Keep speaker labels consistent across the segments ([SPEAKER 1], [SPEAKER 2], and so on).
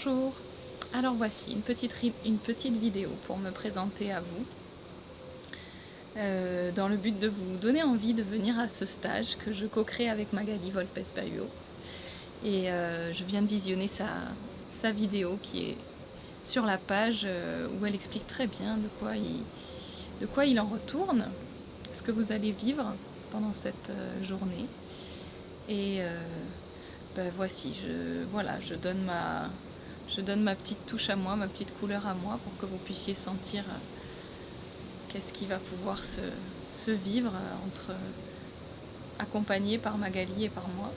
[SPEAKER 1] Bonjour, alors voici une petite vidéo pour me présenter à vous, dans le but de vous donner envie de venir à ce stage que je co-crée avec Magali Volpes-Bayot. Et je viens de visionner sa vidéo qui est sur la page où elle explique très bien de quoi il en retourne, ce que vous allez vivre pendant cette journée. Et voici, je donne ma petite touche à moi, ma petite couleur à moi pour que vous puissiez sentir qu'est-ce qui va pouvoir se vivre accompagné par Magali et par moi.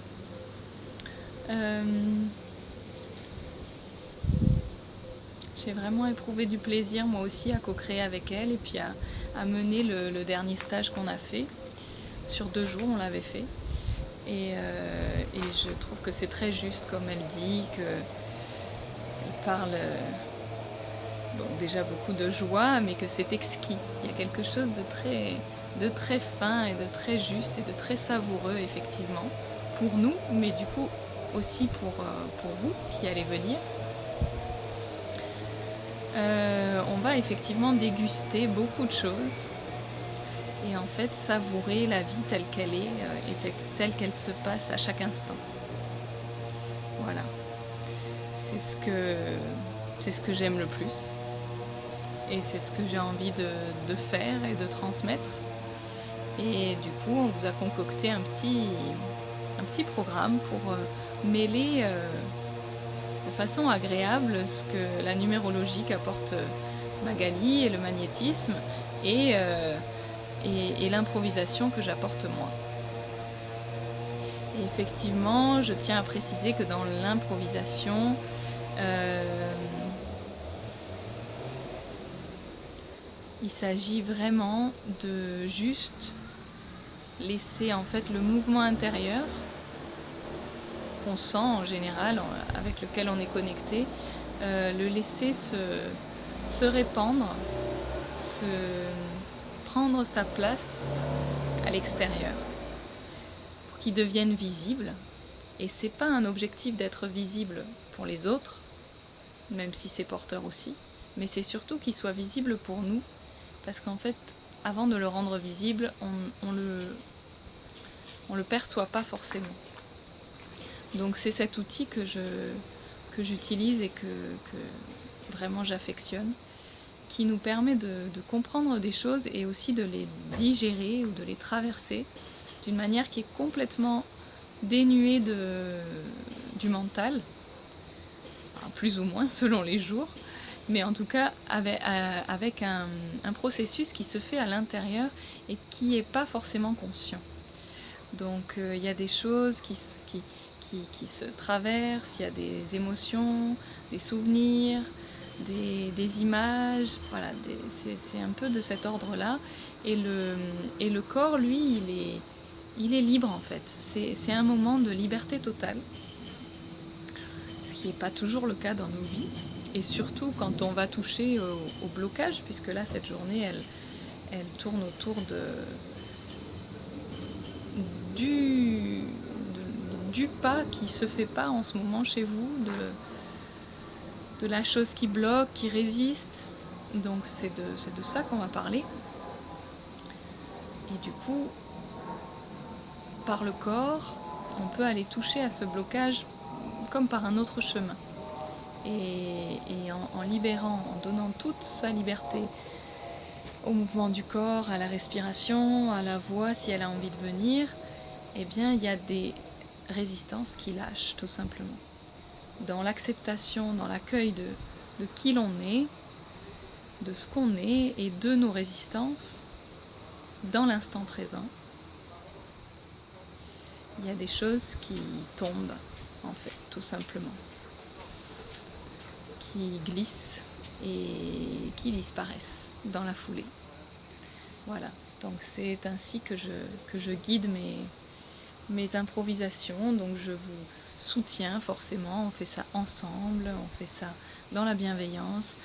[SPEAKER 1] J'ai vraiment éprouvé du plaisir moi aussi à co-créer avec elle et puis à mener le dernier stage qu'on a fait. Sur 2 jours on l'avait fait. Et je trouve que c'est très juste comme elle dit, qu'il parle déjà beaucoup de joie, mais que c'est exquis. Il y a quelque chose de très fin et de très juste et de très savoureux effectivement, pour nous, mais du coup aussi pour vous qui allez venir. On va effectivement déguster beaucoup de choses et en fait savourer la vie telle qu'elle est et telle qu'elle se passe à chaque instant. Voilà, c'est ce que j'aime le plus et c'est ce que j'ai envie de faire et de transmettre. Et du coup on vous a concocté un petit programme pour mêler de façon agréable ce que la numérologie qu'apporte Magali et le magnétisme et l'improvisation que j'apporte moi. Et effectivement, je tiens à préciser que dans l'improvisation, il s'agit vraiment de juste laisser en fait le mouvement intérieur qu'on sent en général, avec lequel on est connecté, le laisser se répandre, prendre sa place à l'extérieur, pour qu'il devienne visible. Et c'est pas un objectif d'être visible pour les autres, même si c'est porteur aussi, mais c'est surtout qu'il soit visible pour nous, parce qu'en fait, avant de le rendre visible, on le perçoit pas forcément. Donc c'est cet outil que j'utilise et que vraiment j'affectionne, qui nous permet de comprendre des choses et aussi de les digérer ou de les traverser d'une manière qui est complètement dénuée du mental, enfin, plus ou moins selon les jours, mais en tout cas avec un processus qui se fait à l'intérieur et qui n'est pas forcément conscient. Donc il y a des choses qui se traversent, il y a des émotions, des souvenirs, des images, voilà, c'est un peu de cet ordre-là. Et le corps, lui, il est libre en fait. C'est un moment de liberté totale, ce qui n'est pas toujours le cas dans nos vies. Et surtout quand on va toucher au blocage, puisque là, cette journée, elle tourne autour du pas qui se fait pas en ce moment chez vous, de la chose qui bloque, qui résiste. Donc c'est de ça qu'on va parler. Et du coup, par le corps, on peut aller toucher à ce blocage comme par un autre chemin. Et en libérant, en donnant toute sa liberté au mouvement du corps, à la respiration, à la voix si elle a envie de venir, eh bien il y a des résistances qui lâchent tout simplement. Dans l'acceptation, dans l'accueil de qui l'on est, de ce qu'on est et de nos résistances dans l'instant présent, il y a des choses qui tombent en fait, tout simplement, qui glissent et qui disparaissent dans la foulée. Voilà, donc c'est ainsi que je guide mes improvisations, donc je vous soutiens forcément, on fait ça ensemble, on fait ça dans la bienveillance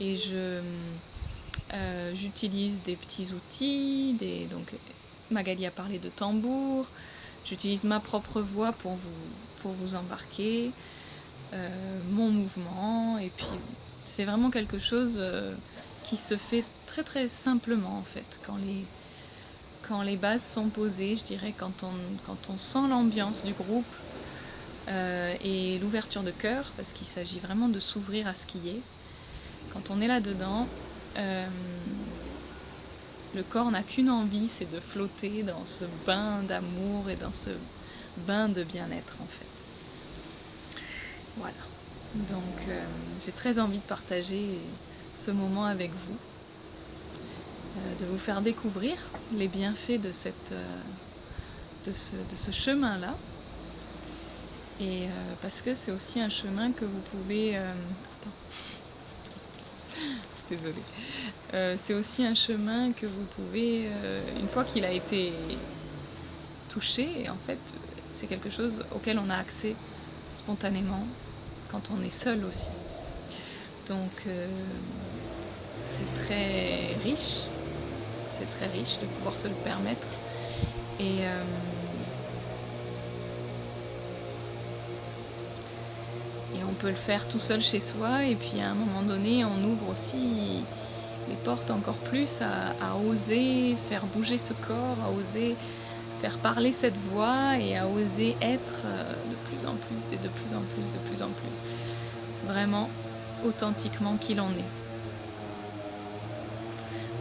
[SPEAKER 1] et j'utilise des petits outils, donc Magali a parlé de tambour, j'utilise ma propre voix pour vous embarquer, mon mouvement, et puis c'est vraiment quelque chose qui se fait très très simplement en fait, quand les bases sont posées, je dirais, quand on sent l'ambiance du groupe et l'ouverture de cœur, parce qu'il s'agit vraiment de s'ouvrir à ce qui est. Quand on est là-dedans, le corps n'a qu'une envie, c'est de flotter dans ce bain d'amour et dans ce bain de bien-être en fait. Voilà. Donc j'ai très envie de partager ce moment avec vous, de vous faire découvrir les bienfaits de ce chemin-là. Et parce que c'est aussi un chemin que vous pouvez... Désolée. C'est aussi un chemin que vous pouvez, une fois qu'il a été touché, en fait, c'est quelque chose auquel on a accès spontanément quand on est seul aussi. Donc c'est très riche de pouvoir se le permettre. Et on peut le faire tout seul chez soi, et puis à un moment donné on ouvre aussi les portes encore plus à oser faire bouger ce corps, à oser faire parler cette voix et à oser être de plus en plus et de plus en plus, de plus en plus, vraiment authentiquement qui l'on est.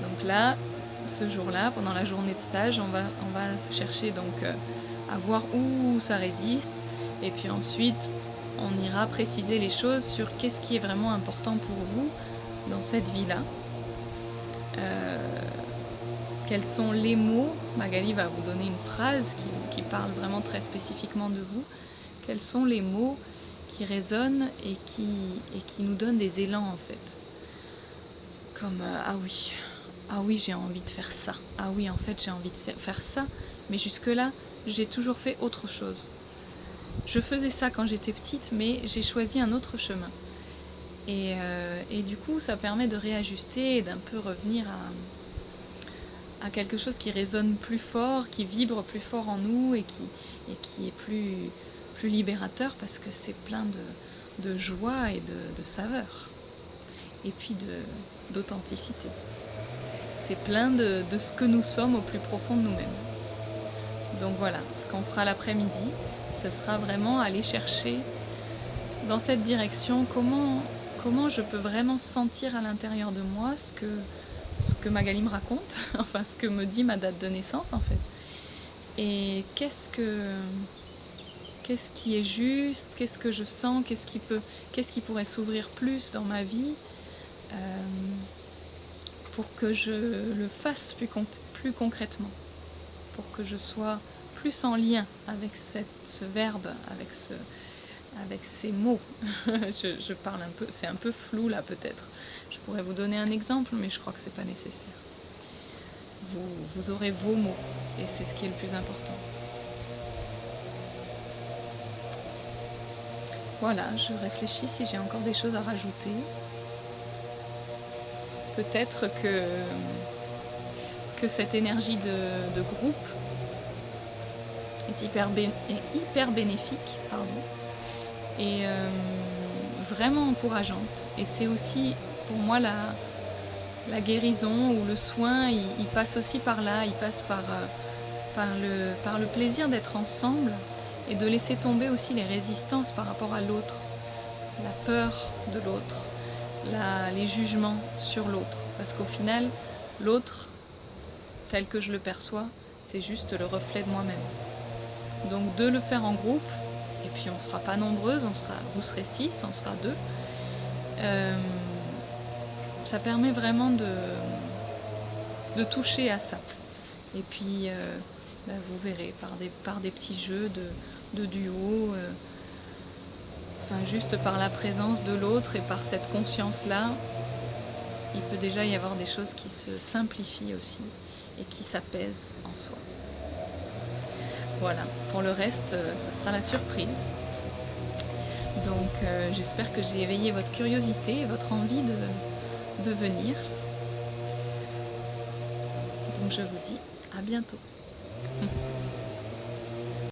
[SPEAKER 1] Donc là, ce jour-là, pendant la journée de stage, on va chercher donc à voir où ça résiste, et puis ensuite on ira préciser les choses sur qu'est-ce qui est vraiment important pour vous dans cette vie-là. Quels sont les mots? Magali va vous donner une phrase qui parle vraiment très spécifiquement de vous. Quels sont les mots qui résonnent et qui nous donnent des élans en fait? Comme ah oui j'ai envie de faire ça. Ah oui, en fait j'ai envie de faire ça, mais jusque-là j'ai toujours fait autre chose. Je faisais ça quand j'étais petite, mais j'ai choisi un autre chemin. Et du coup, ça permet de réajuster et d'un peu revenir à quelque chose qui résonne plus fort, qui vibre plus fort en nous, et qui est plus libérateur, parce que c'est plein de joie et de saveur. Et puis d'authenticité. C'est plein de ce que nous sommes au plus profond de nous-mêmes. Donc voilà, ce qu'on fera l'après-midi, ce sera vraiment aller chercher dans cette direction comment je peux vraiment sentir à l'intérieur de moi ce que Magali me raconte, enfin ce que me dit ma date de naissance en fait. Et qu'est-ce qui est juste, qu'est-ce que je sens, qu'est-ce qui pourrait s'ouvrir plus dans ma vie pour que je le fasse plus concrètement, pour que je sois plus en lien avec ce verbe, avec ces mots. je parle un peu, c'est un peu flou là peut-être. Je pourrais vous donner un exemple, mais je crois que c'est pas nécessaire. Vous aurez vos mots, et c'est ce qui est le plus important. Voilà, je réfléchis si j'ai encore des choses à rajouter. Peut-être que cette énergie de groupe est hyper bénéfique, et vraiment encourageante. Et c'est aussi pour moi la guérison ou le soin, il passe aussi par là, il passe par le plaisir d'être ensemble et de laisser tomber aussi les résistances par rapport à l'autre, la peur de l'autre, les jugements sur l'autre. Parce qu'au final, l'autre, tel que je le perçois, c'est juste le reflet de moi-même. Donc de le faire en groupe, et puis on ne sera pas nombreuses, vous serez 6, on sera 2. Ça permet vraiment de toucher à ça. Et puis vous verrez par des petits jeux de duo, juste par la présence de l'autre et par cette conscience-là, il peut déjà y avoir des choses qui se simplifient aussi et qui s'apaisent en soi. Voilà, pour le reste, ce sera la surprise. Donc j'espère que j'ai éveillé votre curiosité et votre envie de venir. Donc je vous dis à bientôt.